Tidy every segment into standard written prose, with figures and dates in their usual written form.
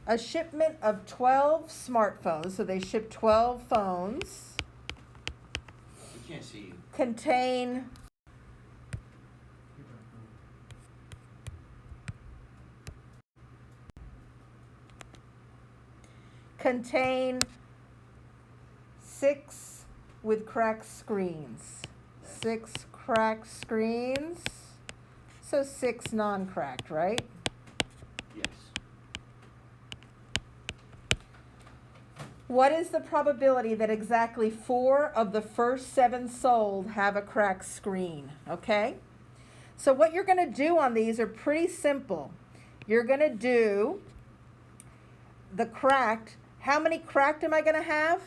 a shipment of 12 smartphones, so they ship 12 phones. We can't see you. Contain contain 6 with cracked screens. 6 cracked screens. So 6 non-cracked, right? Yes. What is the probability that exactly 4 of the first 7 sold have a cracked screen? Okay? So what you're going to do on these are pretty simple. You're going to do the cracked. How many cracked am I going to have?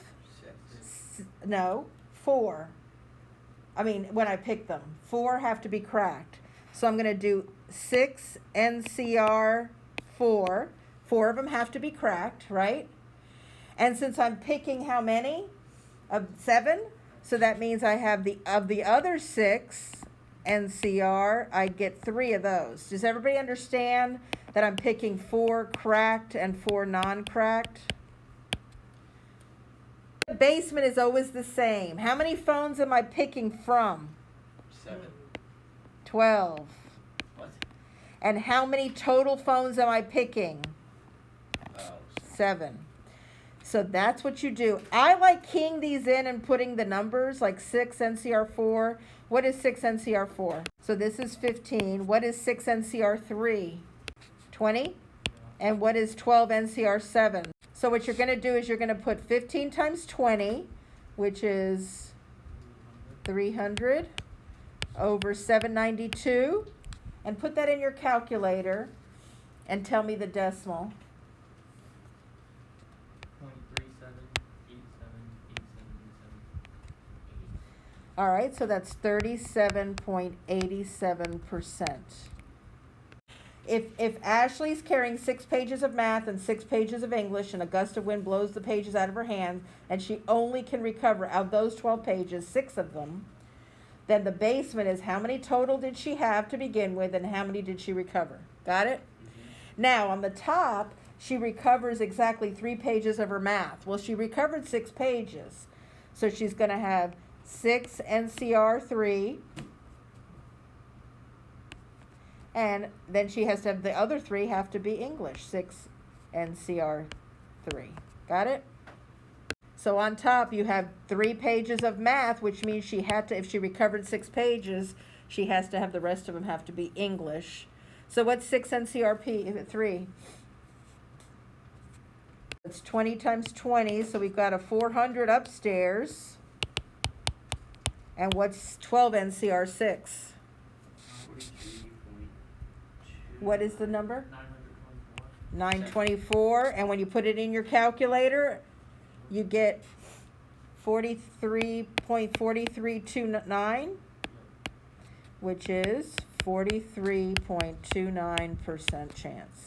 6. No, 4. I mean, when I pick them, 4 have to be cracked. So I'm going to do 6 NCR 4. 4 of them have to be cracked, right? And since I'm picking how many? Of 7. So that means I have of the other 6 NCR, I get 3 of those. Does everybody understand that I'm picking 4 cracked and 4 non-cracked? The basement is always the same. How many phones am I picking from? 7. 12. What? And how many total phones am I picking? 7. So that's what you do. I like keying these in and putting the numbers like 6 NCR4. What is 6 NCR4? So this is 15. What is 6 NCR3? 20. And what is 12 NCR7? So what you're going to do is you're going to put 15 times 20, which is 300 over 792, and put that in your calculator and tell me the decimal. 0.37878787. All right, so that's 37.87%. If Ashley's carrying 6 pages of math and 6 pages of English, and a gust of wind blows the pages out of her hand, and she only can recover out of those 12 pages 6 of them, then the basement is how many total did she have to begin with and how many did she recover. Got it? Mm-hmm. Now on the top, she recovers exactly 3 pages of her math. Well, she recovered 6 pages. So she's going to have 6 NCR3. And then she has to have the other 3 have to be English. 6 NCR3. Got it? So on top you have 3 pages of math, which means she had to, if she recovered 6 pages, she has to have the rest of them have to be English. So what's 6 NCRP3? It's 20 times 20, so we've got a 400 upstairs. And what's 12 NCR6? 43.2. What is the number? 924. 924. And when you put it in your calculator, you get 43.4329, which is 43.29% chance.